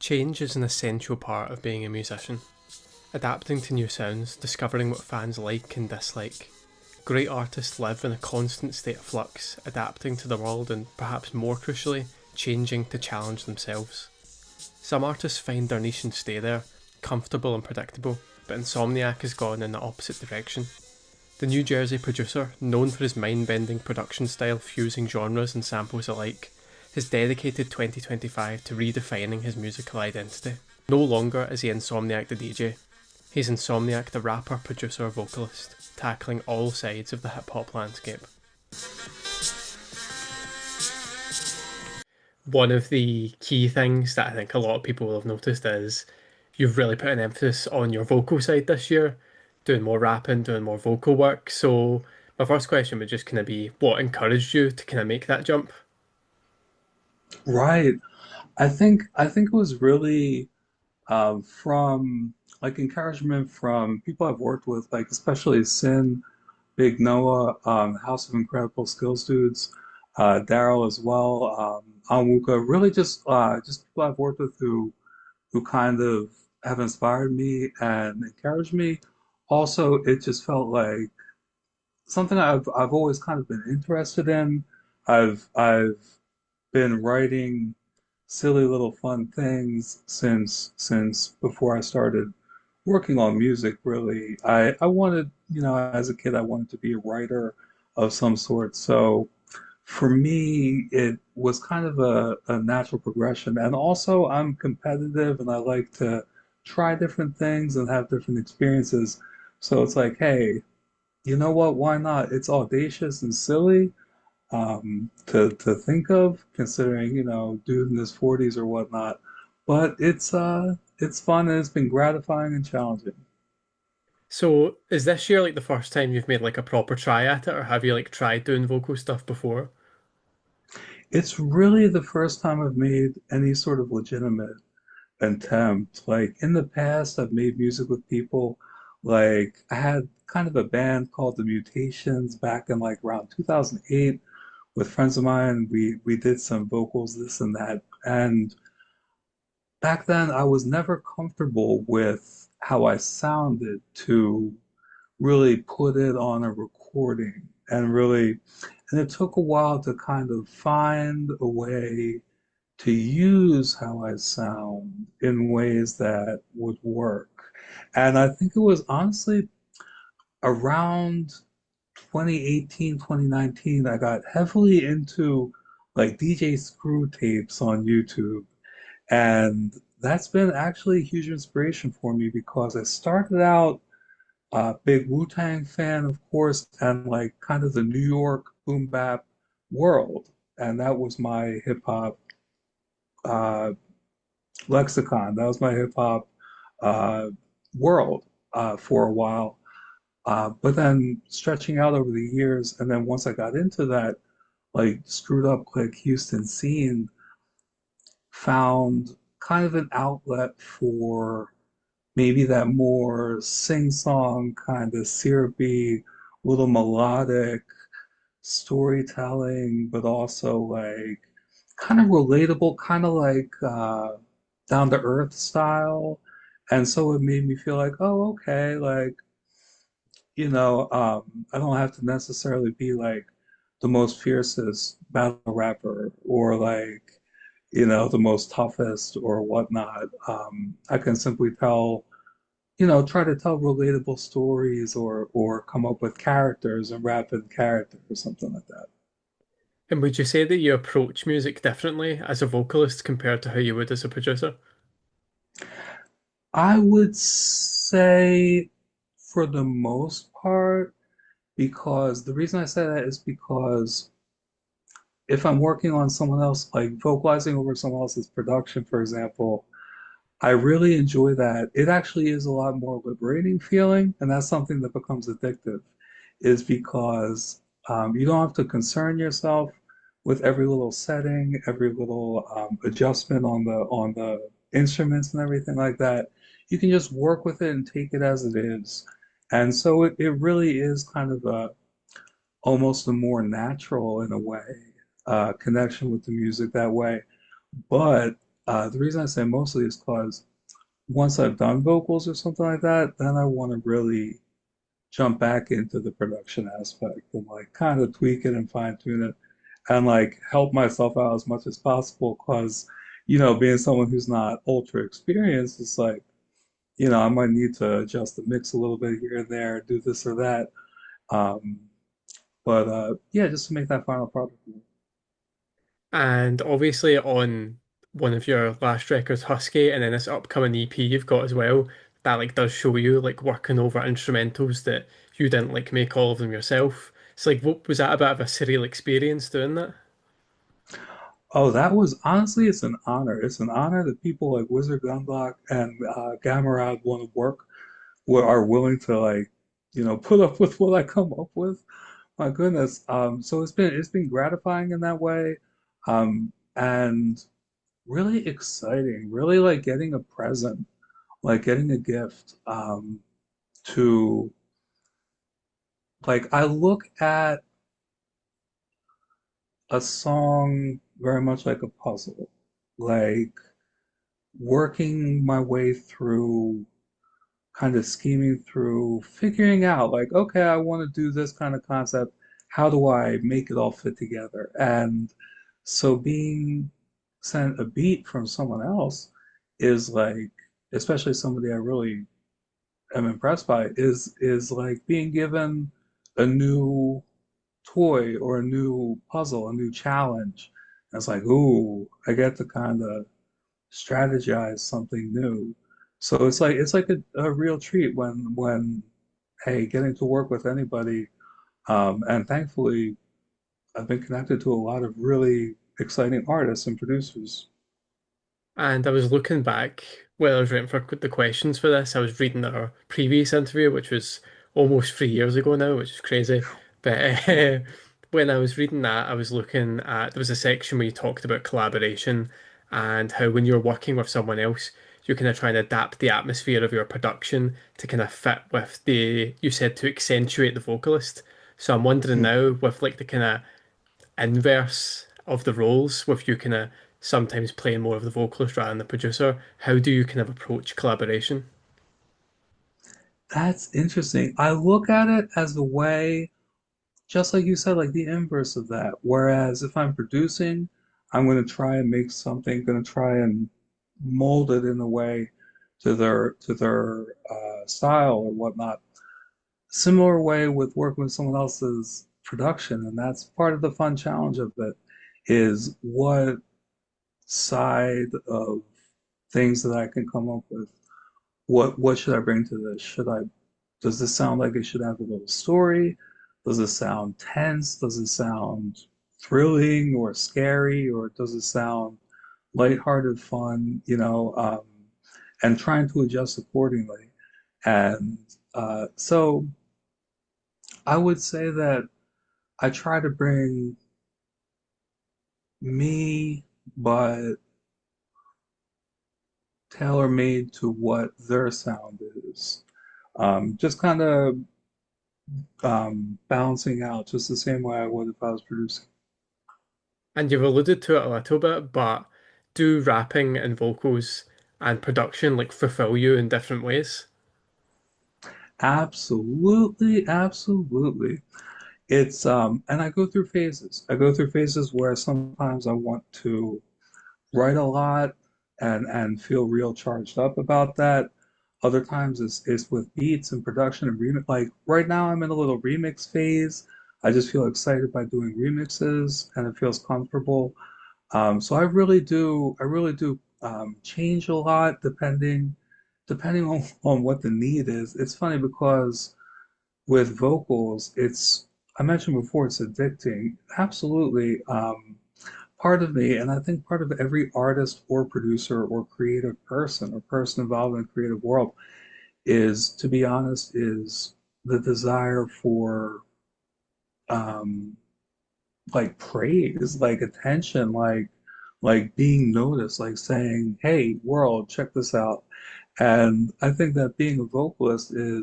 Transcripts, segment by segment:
Change is an essential part of being a musician. Adapting to new sounds, discovering what fans like and dislike. Great artists live in a constant state of flux, adapting to the world and, perhaps more crucially, changing to challenge themselves. Some artists find their niche and stay there, comfortable and predictable, but Insomniac has gone in the opposite direction. The New Jersey producer, known for his mind-bending production style fusing genres and samples alike, has dedicated 2025 to redefining his musical identity. No longer is he Insomniac the DJ. He's Insomniac the rapper, producer, vocalist, tackling all sides of the hip-hop landscape. One of the key things that I think a lot of people will have noticed is you've really put an emphasis on your vocal side this year, doing more rapping, doing more vocal work. So my first question would just kind of be, what encouraged you to kind of make that jump? Right. I think it was really from like encouragement from people I've worked with, like especially Sin, Big Noah, House of Incredible Skills dudes, Daryl as well, Anwuka, really just people I've worked with who kind of have inspired me and encouraged me. Also, it just felt like something I've always kind of been interested in. I've been writing silly little fun things since before I started working on music, really. I wanted, as a kid, I wanted to be a writer of some sort. So for me, it was kind of a natural progression. And also, I'm competitive and I like to try different things and have different experiences. So it's like, hey, you know what? Why not? It's audacious and silly to think of, considering dude in his 40s or whatnot. But it's fun and it's been gratifying and challenging. So is this year like the first time you've made like a proper try at it, or have you like tried doing vocal stuff before? It's really the first time I've made any sort of legitimate attempt. Like in the past, I've made music with people. Like I had kind of a band called The Mutations back in like around 2008 with friends of mine. We did some vocals, this and that. And back then, I was never comfortable with how I sounded to really put it on a recording and it took a while to kind of find a way to use how I sound in ways that would work. And I think it was honestly around 2018, 2019, I got heavily into like DJ Screw tapes on YouTube. And that's been actually a huge inspiration for me because I started out a big Wu-Tang fan, of course, and like kind of the New York boom bap world. And that was my hip hop uh, lexicon. That was my hip hop uh, world for a while. But then stretching out over the years, and then once I got into that, like screwed up like Houston scene, found kind of an outlet for maybe that more sing-song kind of syrupy, little melodic storytelling, but also like kind of relatable, kind of like down to earth style. And so it made me feel like, oh, okay, like, I don't have to necessarily be like the most fiercest battle rapper or like, the most toughest or whatnot. I can simply try to tell relatable stories or come up with characters and rapid characters or something like that. And would you say that you approach music differently as a vocalist compared to how you would as a producer? I would say for the most part, because the reason I say that is because if I'm working on someone else, like vocalizing over someone else's production, for example, I really enjoy that. It actually is a lot more liberating feeling, and that's something that becomes addictive, is because you don't have to concern yourself with every little setting, every little adjustment on the instruments and everything like that. You can just work with it and take it as it is. And so it really is kind of almost a more natural in a way connection with the music that way. But The reason I say mostly is because once I've done vocals or something like that, then I want to really jump back into the production aspect and like kind of tweak it and fine tune it and like help myself out as much as possible because, being someone who's not ultra experienced, it's like, I might need to adjust the mix a little bit here and there, do this or that. Um, but yeah, just to make that final product. And obviously on one of your last records, Husky, and then this upcoming EP you've got as well, that like does show you like working over instrumentals that you didn't like make all of them yourself. It's like what was that a bit of a surreal experience doing that? Oh, that was honestly, it's an honor. It's an honor that people like Wizard Gunblock and Gamarad want to work, are willing to like, put up with what I come up with. My goodness. So it's been gratifying in that way, and really exciting. Really like getting a present, like getting a gift. To like I look at a song very much like a puzzle, like working my way through, kind of scheming through, figuring out like, okay, I want to do this kind of concept. How do I make it all fit together? And so being sent a beat from someone else is like, especially somebody I really am impressed by, is like being given a new toy or a new puzzle, a new challenge. And it's like, ooh, I get to kind of strategize something new. So it's like a real treat when hey, getting to work with anybody. And thankfully I've been connected to a lot of really exciting artists and producers. And I was looking back while I was writing for the questions for this. I was reading our previous interview, which was almost 3 years ago now, which is crazy. But when I was reading that, I was looking at there was a section where you talked about collaboration and how when you're working with someone else, you kind of try and adapt the atmosphere of your production to kind of fit with you said to accentuate the vocalist. So I'm wondering Hmm. now with like the kind of inverse of the roles, with you kind of sometimes playing more of the vocalist rather than the producer. How do you kind of approach collaboration? That's interesting. I look at it as a way, just like you said, like the inverse of that. Whereas if I'm producing, I'm going to try and make something, going to try and mold it in a way to their style or whatnot. Similar way with working with someone else's production, and that's part of the fun challenge of it, is what side of things that I can come up with. What should I bring to this? Does this sound like it should have a little story? Does it sound tense? Does it sound thrilling or scary? Or does it sound lighthearted fun? And trying to adjust accordingly. And so I would say that I try to bring me, but tailor made to what their sound is. Just kind of balancing out just the same way I would if I was producing. And you've alluded to it a little bit, but do rapping and vocals and production like fulfill you in different ways? Absolutely, absolutely. And I go through phases. I go through phases where sometimes I want to write a lot and feel real charged up about that. Other times it's with beats and production and remix. Like right now, I'm in a little remix phase. I just feel excited by doing remixes and it feels comfortable. So I really do change a lot depending on what the need is. It's funny because with vocals, I mentioned before, it's addicting. Absolutely. Part of me, and I think part of every artist or producer or creative person or person involved in the creative world is, to be honest, is the desire for um, like praise, like attention, like being noticed, like saying, "Hey, world, check this out." And I think that being a vocalist I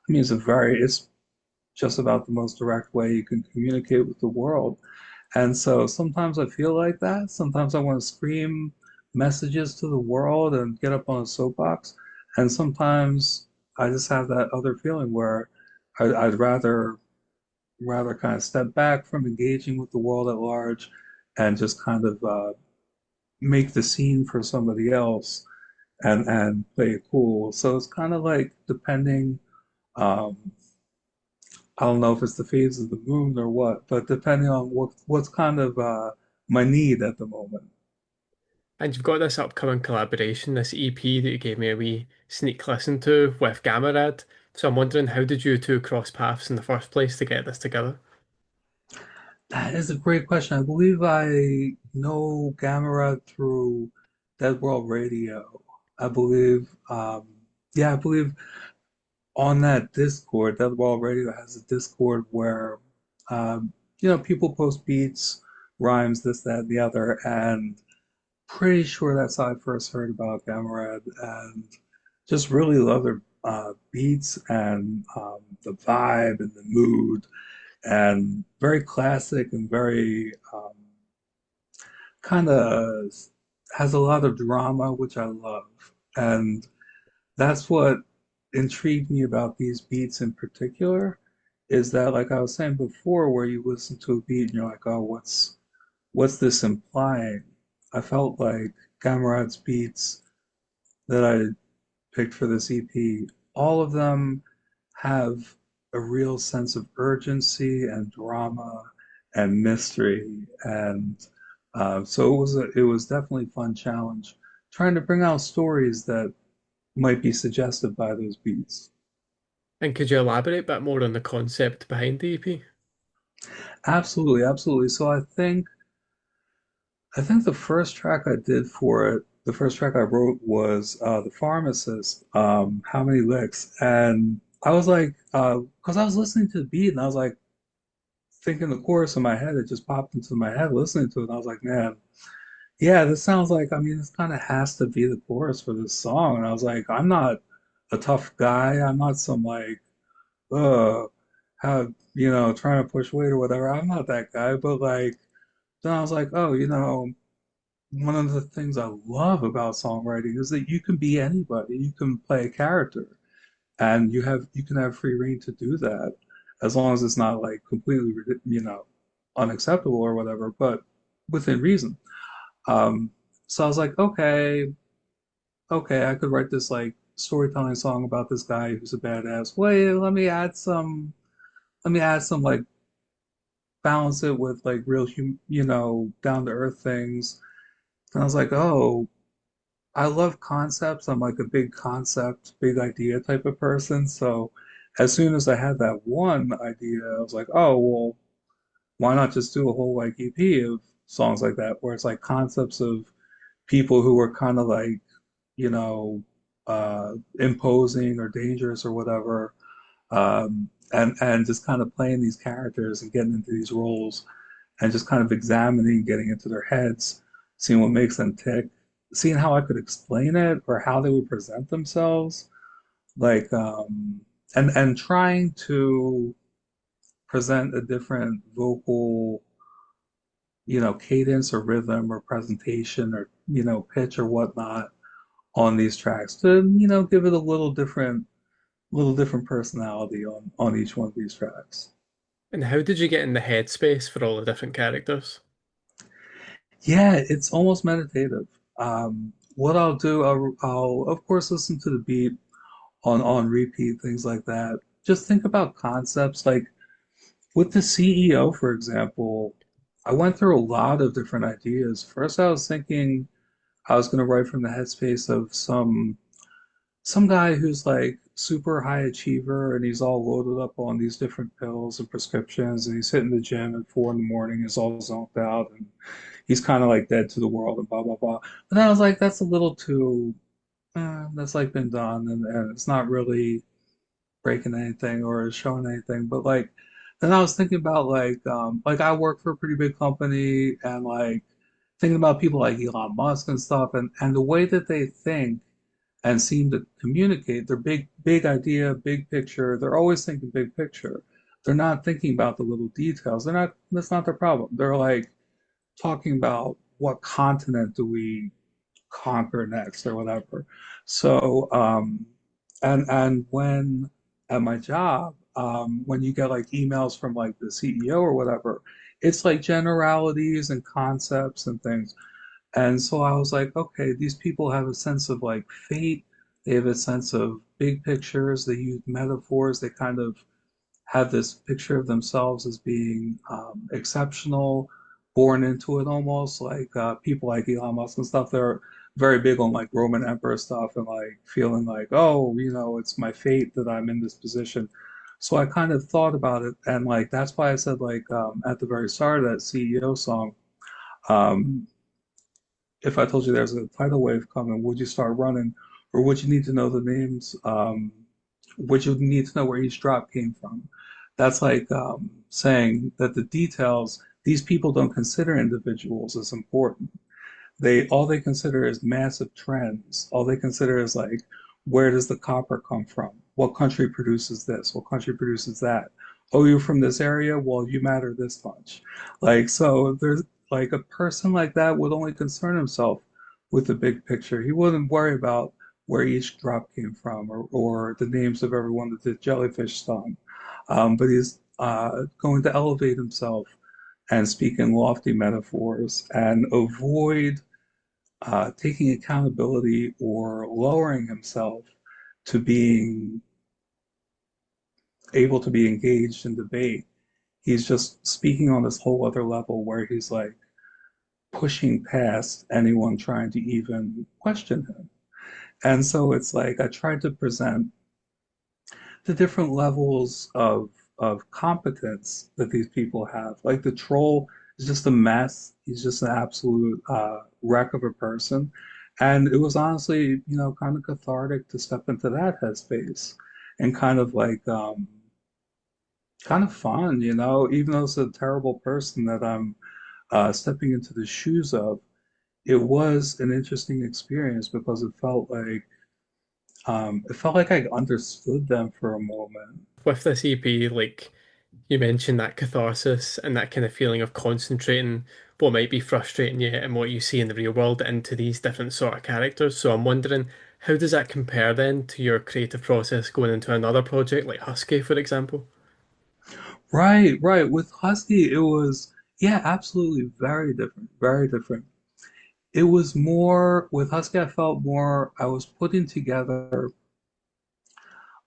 mean, it's just about the most direct way you can communicate with the world. And so sometimes I feel like that. Sometimes I want to scream messages to the world and get up on a soapbox. And sometimes I just have that other feeling where I'd rather kind of step back from engaging with the world at large and just kind of make the scene for somebody else and play it cool. So it's kind of like depending. Um, I don't know if it's the phase of the moon or what, but depending on what's kind of my need at the moment. And you've got this upcoming collaboration, this EP that you gave me a wee sneak listen to with Gamarad. So I'm wondering, how did you two cross paths in the first place to get this together? That is a great question. I believe I know Gamera through Dead World Radio. I believe, yeah, I believe on that Discord, Dead World Radio has a Discord where, people post beats, rhymes, this, that, and the other, and pretty sure that's how I first heard about Gamarad and just really love their beats and the vibe and the mood and very classic and very kind of has a lot of drama, which I love. And that's what intrigued me about these beats in particular is that, like I was saying before, where you listen to a beat and you're like, oh, what's this implying? I felt like Gamerad's beats that I picked for this EP, all of them have a real sense of urgency and drama and mystery, and so it was definitely a fun challenge trying to bring out stories that might be suggested by those beats. And could you elaborate a bit more on the concept behind the EP? Absolutely, absolutely. So I think the first track I did for it, the first track I wrote was The Pharmacist, How Many Licks? And I was like, because I was listening to the beat and I was like thinking the chorus in my head, it just popped into my head listening to it. And I was like, man, yeah, this sounds like, I mean, this kind of has to be the chorus for this song. And I was like, I'm not a tough guy. I'm not some like, uh, how, trying to push weight or whatever. I'm not that guy. But like, then I was like, oh, one of the things I love about songwriting is that you can be anybody. You can play a character and you can have free reign to do that as long as it's not like completely, unacceptable or whatever, but within reason. Um, so I was like, okay, I could write this like storytelling song about this guy who's a badass. Wait, let me add some like balance it with like real, down to earth things. And I was like, oh, I love concepts. I'm like a big concept, big idea type of person. So as soon as I had that one idea, I was like, oh, well, why not just do a whole like EP of songs like that where it's like concepts of people who were kind of like, imposing or dangerous or whatever, and just kind of playing these characters and getting into these roles and just kind of examining, getting into their heads, seeing what makes them tick, seeing how I could explain it or how they would present themselves, like and trying to present a different vocal, cadence or rhythm or presentation or pitch or whatnot on these tracks to give it a little different personality on each one of these tracks. And how did you get in the headspace for all the different characters? Yeah, it's almost meditative. What I'll do, I'll of course listen to the beat on repeat, things like that. Just think about concepts like with the CEO, for example. I went through a lot of different ideas. First, I was thinking I was going to write from the headspace of some guy who's like super high achiever and he's all loaded up on these different pills and prescriptions and he's hitting the gym at 4 in the morning, he's all zoned out and he's kind of like dead to the world and blah blah blah. But then I was like, that's a little too that's like been done and it's not really breaking anything or showing anything. But like then I was thinking about like I work for a pretty big company and like thinking about people like Elon Musk and stuff and the way that they think and seem to communicate their big idea, big picture. They're always thinking big picture. They're not thinking about the little details. They're not, that's not their problem. They're like talking about what continent do we conquer next or whatever. So, and when at my job, when you get like emails from like the CEO or whatever, it's like generalities and concepts and things. And so I was like, okay, these people have a sense of like fate. They have a sense of big pictures. They use metaphors. They kind of have this picture of themselves as being exceptional, born into it almost, like people like Elon Musk and stuff. They're very big on like Roman Emperor stuff and like feeling like, oh, it's my fate that I'm in this position. So I kind of thought about it, and like that's why I said like at the very start of that CEO song, um, if I told you there's a tidal wave coming, would you start running, or would you need to know the names? Would you need to know where each drop came from? That's like saying that the details, these people don't consider individuals as important. All they consider is massive trends. All they consider is like, where does the copper come from? What country produces this? What country produces that? Oh, you're from this area? Well, you matter this much. Like, so there's like a person like that would only concern himself with the big picture. He wouldn't worry about where each drop came from or the names of everyone that the jellyfish stung. But he's going to elevate himself and speak in lofty metaphors and avoid taking accountability or lowering himself to being able to be engaged in debate. He's just speaking on this whole other level where he's like pushing past anyone trying to even question him. And so it's like I tried to present the different levels of competence that these people have. Like the troll is just a mess. He's just an absolute wreck of a person. And it was honestly, kind of cathartic to step into that headspace and kind of like kind of fun, even though it's a terrible person that I'm stepping into the shoes of. It was an interesting experience because it felt like I understood them for a moment. With this EP, like you mentioned that catharsis and that kind of feeling of concentrating what might be frustrating you and what you see in the real world into these different sort of characters. So I'm wondering, how does that compare then to your creative process going into another project like Husky, for example? Right, right. With Husky, it was, yeah, absolutely very different, very different. It was more, with Husky, I felt more, I was putting together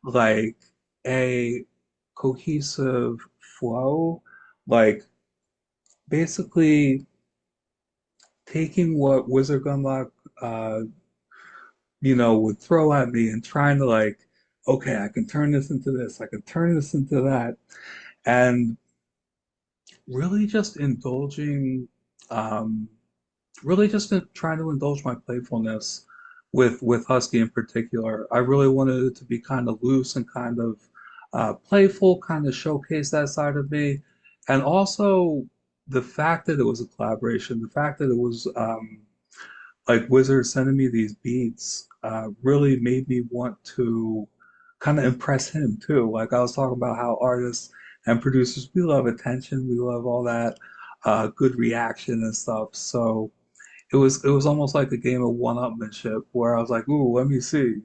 like a cohesive flow, like basically taking what Wizard Gunlock, uh, would throw at me and trying to like, okay, I can turn this into this, I can turn this into that. And really just indulging, um, really just trying to indulge my playfulness with Husky in particular. I really wanted it to be kind of loose and kind of playful, kind of showcase that side of me, and also the fact that it was a collaboration, the fact that it was like Wizard sending me these beats really made me want to kind of impress him too. Like I was talking about how artists and producers, we love attention, we love all that good reaction and stuff. So it was almost like a game of one-upmanship where I was like, ooh, let me see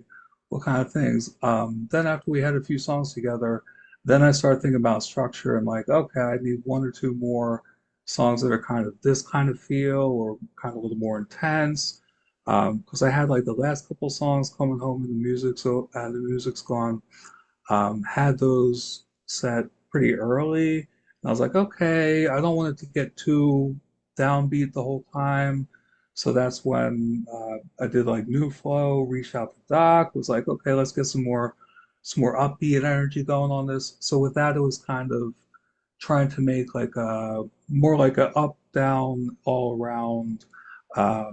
what kind of things. Then after we had a few songs together, then I started thinking about structure and like, okay, I need one or two more songs that are kind of this kind of feel or kind of a little more intense. Because I had like the last couple songs coming home and the music's gone. Had those set pretty early. And I was like, okay, I don't want it to get too downbeat the whole time. So that's when I did like New Flow, reached out to Doc, was like, okay, let's get some more upbeat energy going on this. So with that, it was kind of trying to make like a more like a up, down, all around uh,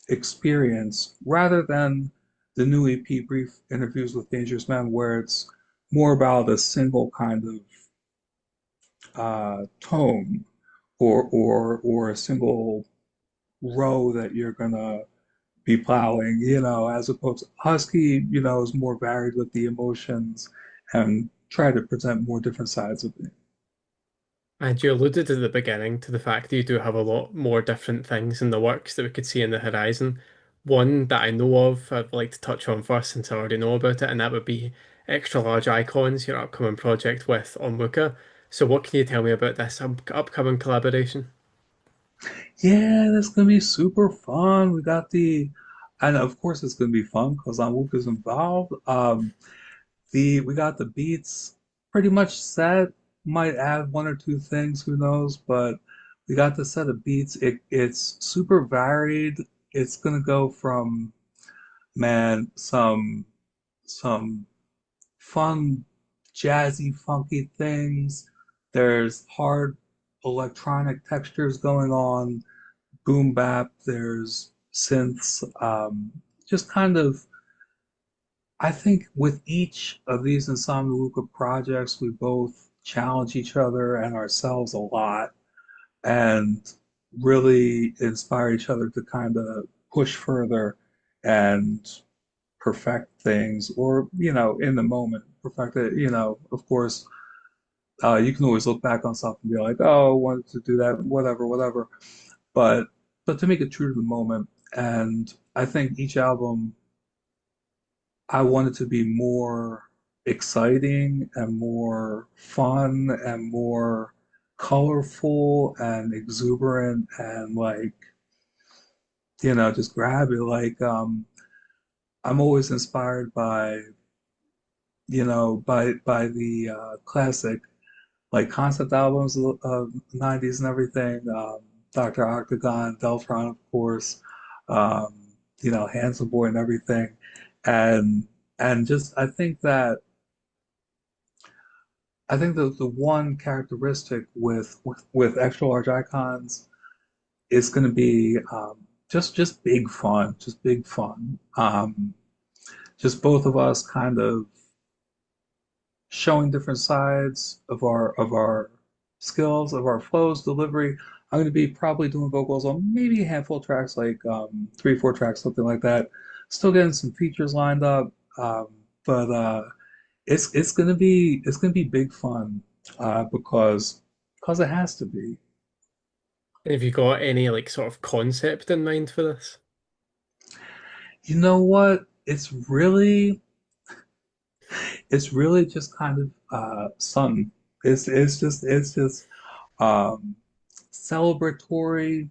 experience rather than the new EP Brief Interviews with Dangerous Men, where it's more about a single kind of tone or a single row that you're gonna be plowing, as opposed to Husky, is more varied with the emotions and try to present more different sides of it. And you alluded at the beginning to the fact that you do have a lot more different things in the works that we could see in the horizon. One that I know of, I'd like to touch on first since I already know about it, and that would be Extra Large Icons, your upcoming project with Onwuka. So, what can you tell me about this upcoming collaboration? Yeah, that's gonna be super fun. And of course it's gonna be fun because Whoop is involved. We got the beats pretty much set. Might add one or two things, who knows? But we got the set of beats. It's super varied. It's gonna go from man some fun, jazzy, funky things. There's hard electronic textures going on, boom bap, there's synths. Just kind of, I think with each of these Insomnia projects, we both challenge each other and ourselves a lot and really inspire each other to kind of push further and perfect things or, in the moment, perfect it. Of course, you can always look back on something and be like, oh, I wanted to do that, whatever, whatever. But to make it true to the moment, and I think each album I wanted to be more exciting and more fun and more colorful and exuberant and like, just grab it. Like, I'm always inspired by, by the classic like concept albums of the 90s and everything. Dr. Octagon, Deltron, of course, um, Handsome Boy and everything. And just I think the one characteristic with extra large icons is going to be just big fun, just big fun. Just both of us kind of showing different sides of our skills, of our flows, delivery. I'm going to be probably doing vocals on maybe a handful of tracks, like three, four tracks, something like that. Still getting some features lined up, but it's gonna be big fun because it has to be. Have you got any like sort of concept in mind for this? You know what? It's really just kind of fun. It's just um, celebratory,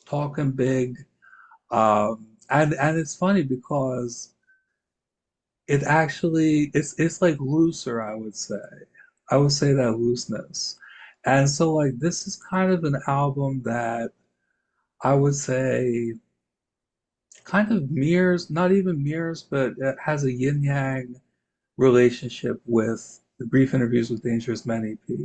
talking big, and it's funny because it's like looser, I would say. I would say that looseness. And so like this is kind of an album that I would say kind of mirrors, not even mirrors, but it has a yin yang relationship with the brief interviews with Dangerous Men EP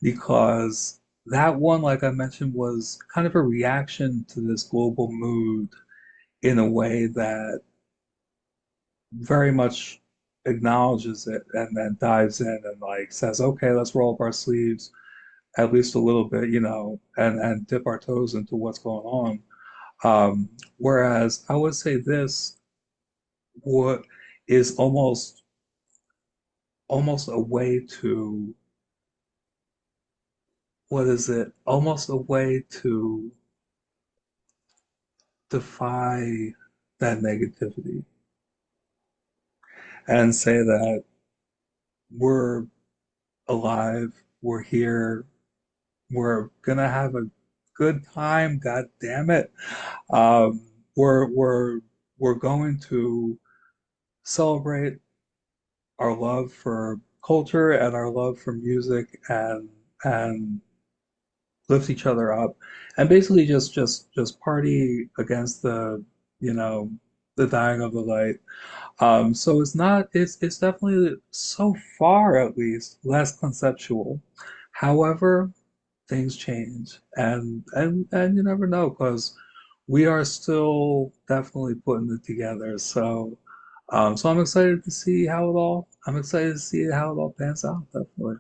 because that one, like I mentioned, was kind of a reaction to this global mood in a way that very much acknowledges it and then dives in and like says, okay, let's roll up our sleeves at least a little bit, and dip our toes into what's going on. Whereas I would say this what is almost a way to what is it? Almost a way to defy that negativity and say that we're alive, we're here, we're gonna have a good time, god damn it. Um, we're going to celebrate our love for culture and our love for music and lift each other up and basically just party against you know the dying of the light. So it's definitely so far at least less conceptual. However, things change and you never know because we are still definitely putting it together. So I'm excited to see I'm excited to see how it all pans out, definitely.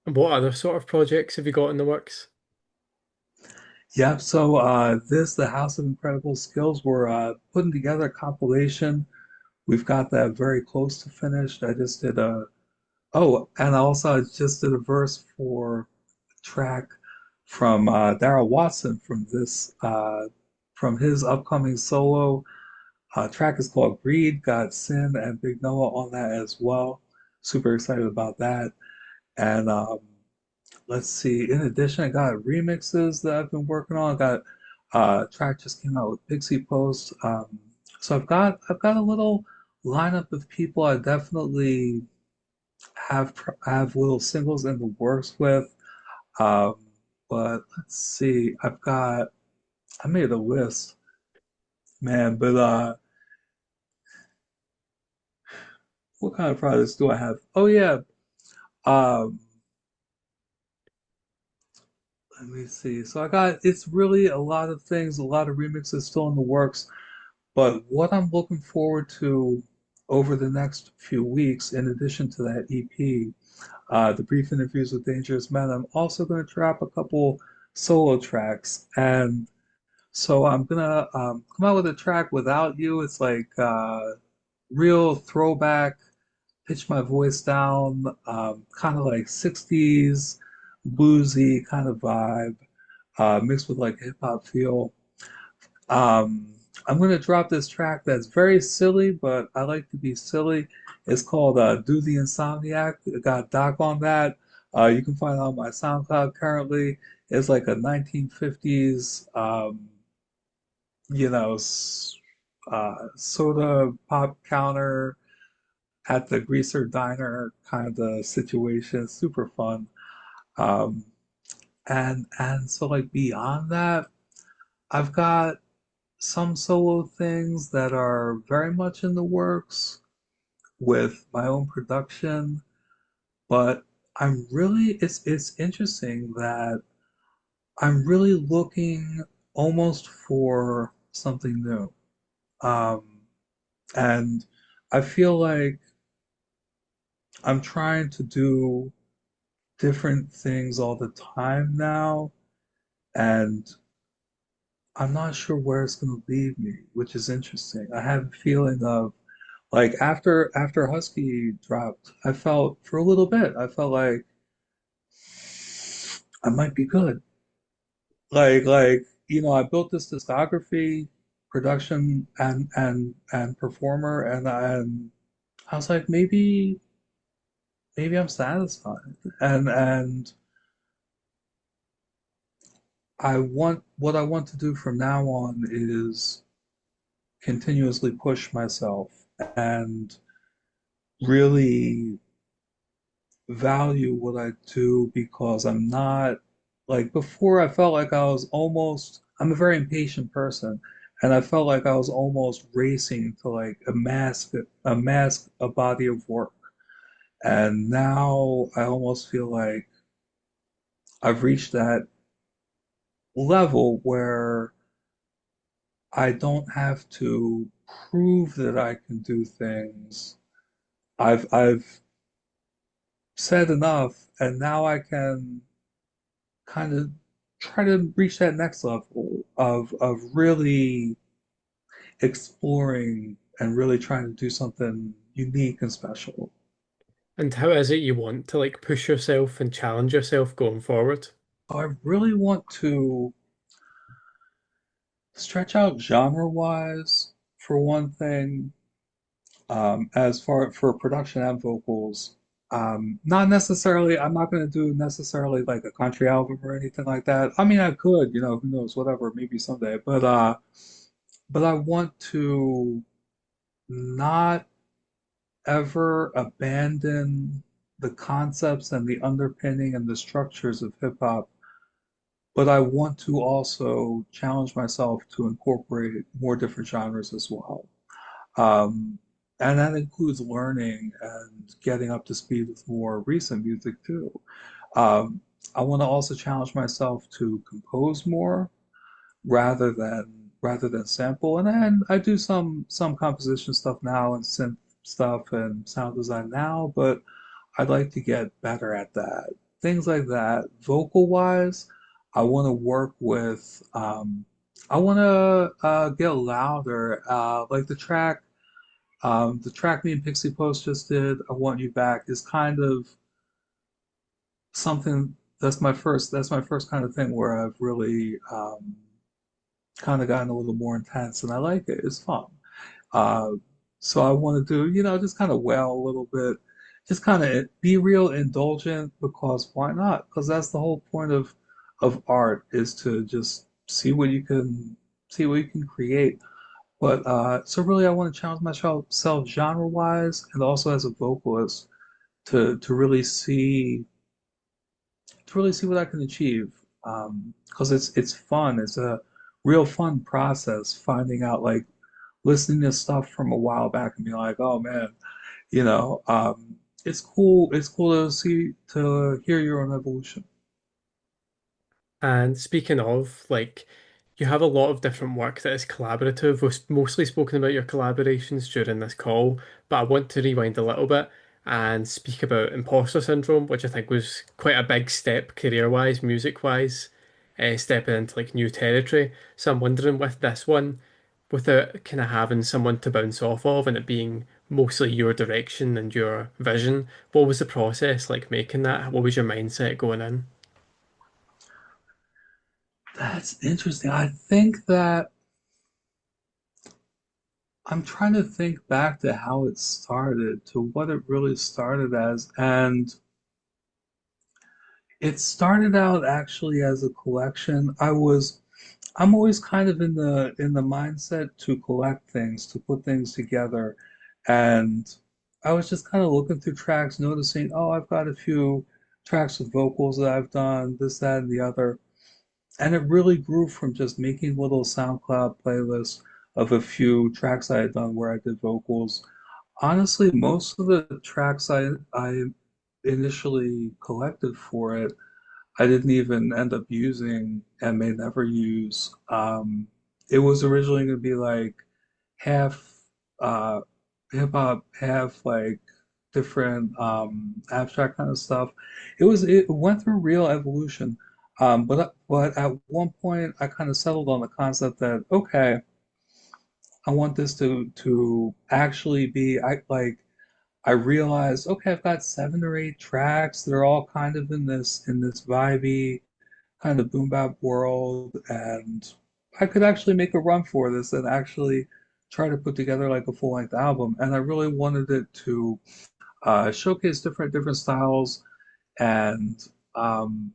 And what other sort of projects have you got in the works? Yep. So the House of Incredible Skills, we're putting together a compilation. We've got that very close to finished. I just did a Oh, and also I just did a verse for track from Darrell Watson from his upcoming solo track is called Greed, Got Sin, and Big Noah on that as well. Super excited about that. And let's see. In addition, I got remixes that I've been working on. I got track just came out with Pixie Post. So I've got a little lineup of people I definitely have little singles in the works with. Um, but let's see. I made a list, man. But what kind of projects do I have? Oh yeah. Um, let me see. So I got it's really a lot of things, a lot of remixes still in the works. But what I'm looking forward to over the next few weeks, in addition to that EP, the brief interviews with Dangerous Men, I'm also going to drop a couple solo tracks. And so I'm gonna come out with a track without you. It's like real throwback, pitch my voice down, kind of like 60s bluesy kind of vibe, mixed with like hip hop feel. Um, I'm gonna drop this track that's very silly, but I like to be silly. It's called "Do the Insomniac." It got Doc on that. You can find it on my SoundCloud currently. It's like a 1950s, you know, soda pop counter at the greaser diner kind of situation. Super fun. Um, and so like beyond that, I've got some solo things that are very much in the works with my own production, but it's interesting that I'm really looking almost for something new. Um, and I feel like I'm trying to do different things all the time now, and I'm not sure where it's going to lead me, which is interesting. I have a feeling of like after Husky dropped, I felt for a little bit, I felt like I might be good. I built this discography, production and performer, and I was like maybe I'm satisfied. And what I want to do from now on is continuously push myself and really value what I do because I'm not like before I felt like I'm a very impatient person and I felt like I was almost racing to like amass a body of work. And now I almost feel like I've reached that level where I don't have to prove that I can do things. I've said enough, and now I can kind of try to reach that next level of really exploring and really trying to do something unique and special. And how is it you want to like push yourself and challenge yourself going forward? I really want to stretch out genre-wise for one thing. As far for production and vocals, not necessarily. I'm not going to do necessarily like a country album or anything like that. I mean, I could, who knows, whatever, maybe someday. But I want to not ever abandon the concepts and the underpinning and the structures of hip hop. But I want to also challenge myself to incorporate more different genres as well. Um, and that includes learning and getting up to speed with more recent music too. Um, I want to also challenge myself to compose more rather than sample. And then I do some composition stuff now and synth stuff and sound design now, but I'd like to get better at that. Things like that. Vocal wise, I want to work with. I want to get louder. Like the track me and Pixie Post just did, I Want You Back, is kind of something that's my first kind of thing where I've really kind of gotten a little more intense, and I like it. It's fun. Uh, so I want to do, just kind of wail a little bit, just kind of be real indulgent because why not? Because that's the whole point of art is to just see what you can create. But so really, I want to challenge myself genre-wise and also as a vocalist to really see what I can achieve. Because it's fun. It's a real fun process finding out like listening to stuff from a while back and being like, oh man, you know, um, it's cool. It's cool to hear your own evolution. And speaking of, like, you have a lot of different work that is collaborative. We've mostly spoken about your collaborations during this call, but I want to rewind a little bit and speak about imposter syndrome, which I think was quite a big step career-wise, music-wise, stepping into like new territory. So I'm wondering with this one, without kind of having someone to bounce off of and it being mostly your direction and your vision, what was the process like making that? What was your mindset going in? That's interesting. I think that I'm trying to think back to how it started, to what it really started as, and it started out actually as a collection. I'm always kind of in the mindset to collect things, to put things together. And I was just kind of looking through tracks, noticing, oh, I've got a few tracks with vocals that I've done, this, that, and the other. And it really grew from just making little SoundCloud playlists of a few tracks I had done where I did vocals. Honestly, most of the tracks I initially collected for it I didn't even end up using and may never use. It was originally going to be like half uh, hip hop, half like different abstract kind of stuff. It went through real evolution. But at one point I kind of settled on the concept that okay, I want this to actually be I realized, okay, I've got 7 or 8 tracks. They're all kind of in this vibey kind of boom bap world, and I could actually make a run for this and actually try to put together like a full length album. And I really wanted it to showcase different styles and um,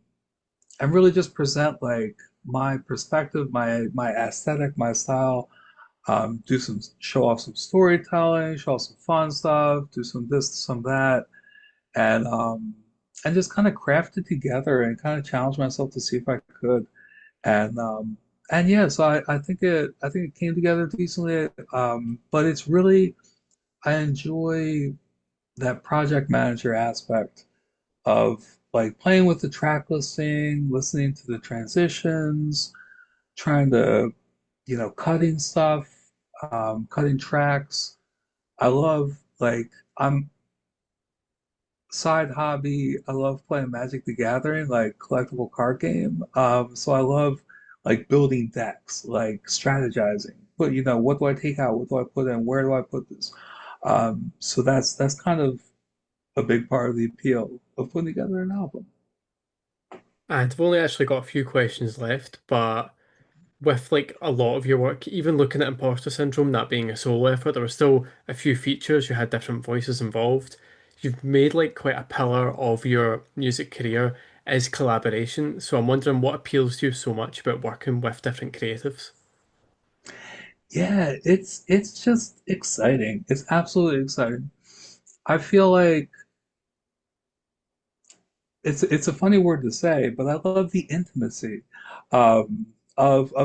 and really just present like my perspective, my aesthetic, my style. Do some show off some storytelling, show off some fun stuff, do some this, some that, and just kind of craft it together and kind of challenge myself to see if I could. And yeah, so I think it came together decently. But it's really I enjoy that project manager aspect of like playing with the track listing, listening to the transitions, trying to, cutting stuff, cutting tracks. I love like I'm side hobby. I love playing Magic the Gathering, like collectible card game. So I love like building decks, like strategizing. But what do I take out? What do I put in? Where do I put this? So that's kind of a big part of the appeal of putting together an album. And I've only actually got a few questions left, but with like a lot of your work, even looking at imposter syndrome, that being a solo effort, there were still a few features. You had different voices involved. You've made like quite a pillar of your music career is collaboration. So I'm wondering what appeals to you so much about working with different creatives. Yeah, it's just exciting. It's absolutely exciting. I feel like it's a funny word to say, but I love the intimacy of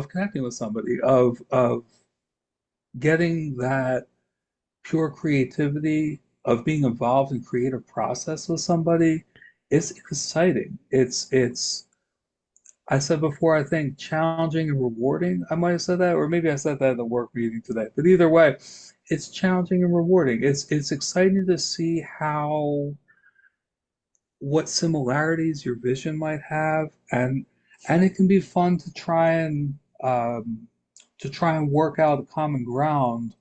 connecting with somebody, of getting that pure creativity, of being involved in creative process with somebody. It's exciting. It's I said before, I think challenging and rewarding. I might have said that, or maybe I said that in the work meeting today. But either way, it's challenging and rewarding. It's exciting to see how what similarities your vision might have, and it can be fun to try and work out a common ground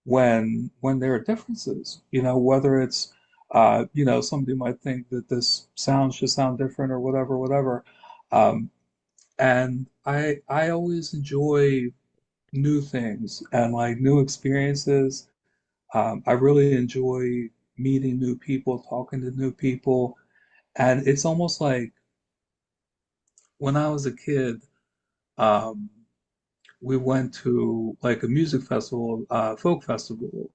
when there are differences. Whether it's Somebody might think that this sound should sound different or whatever, whatever. Um, and I always enjoy new things and like new experiences. I really enjoy meeting new people, talking to new people, and it's almost like when I was a kid, um, we went to like a music festival, folk festival,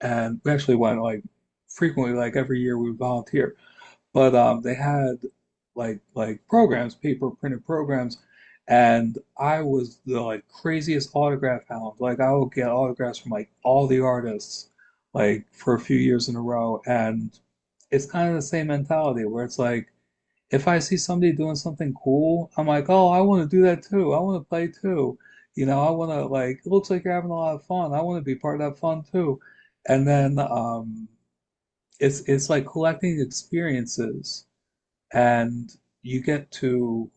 and we actually went like frequently, like every year we would volunteer. But they had like programs, paper printed programs, and I was the like craziest autograph hound. Like I would get autographs from like all the artists, like for a few years in a row, and it's kind of the same mentality where it's like if I see somebody doing something cool, I'm like, oh, I want to do that too. I want to play too. I want to like, it looks like you're having a lot of fun. I want to be part of that fun too. And then it's like collecting experiences, and you get to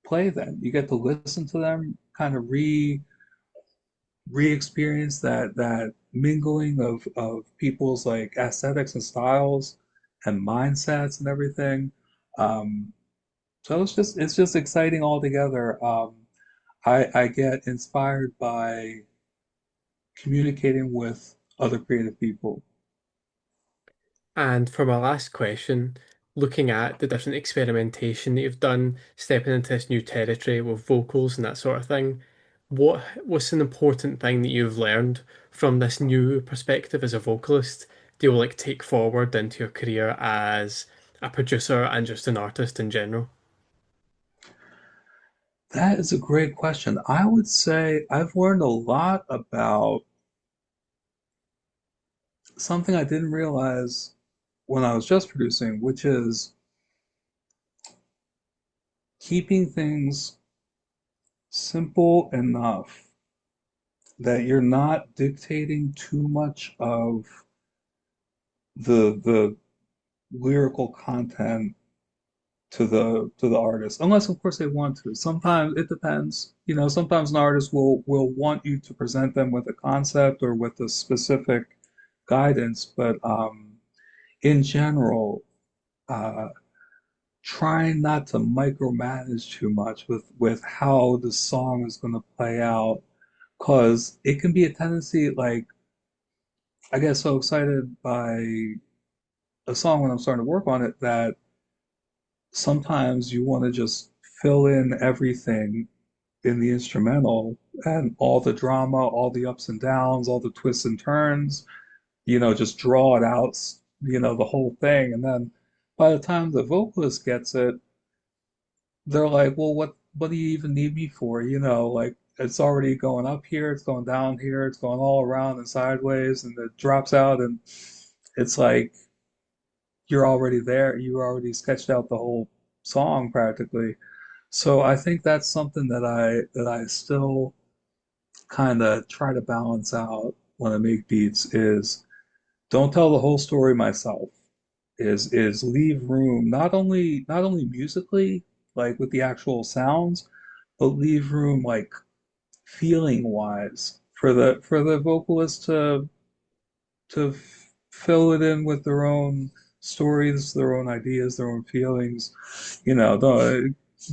play them. You get to listen to them, kind of re-experience that mingling of people's like aesthetics and styles and mindsets and everything. Um, so it's just exciting altogether. I get inspired by communicating with other creative people. And for my last question, looking at the different experimentation that you've done, stepping into this new territory with vocals and that sort of thing, what's an important thing that you've learned from this new perspective as a vocalist do you like take forward into your career as a producer and just an artist in general? That is a great question. I would say I've learned a lot about something I didn't realize when I was just producing, which is keeping things simple enough that you're not dictating too much of the lyrical content to the artist, unless of course they want to. Sometimes it depends. Sometimes an artist will want you to present them with a concept or with a specific guidance, but in general, uh, trying not to micromanage too much with how the song is going to play out, because it can be a tendency. Like I get so excited by a song when I'm starting to work on it that sometimes you want to just fill in everything in the instrumental and all the drama, all the ups and downs, all the twists and turns, just draw it out, the whole thing. And then by the time the vocalist gets it, they're like, well, what do you even need me for? Like it's already going up here, it's going down here, it's going all around and sideways, and it drops out, and it's like you're already there. You already sketched out the whole song practically. So I think that's something that I still kind of try to balance out when I make beats is don't tell the whole story myself. Is leave room not only musically, like with the actual sounds, but leave room like feeling wise for the vocalist to fill it in with their own stories, their own ideas, their own feelings.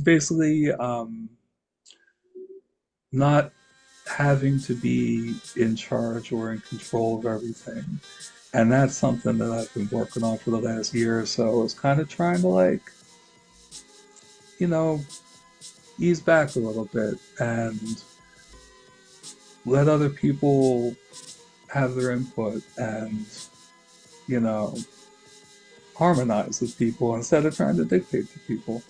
Basically not having to be in charge or in control of everything. And that's something that I've been working on for the last year or so, is kind of trying to like, you know, ease back a little bit and let other people have their input and, you know, harmonize with people instead of trying to dictate to people.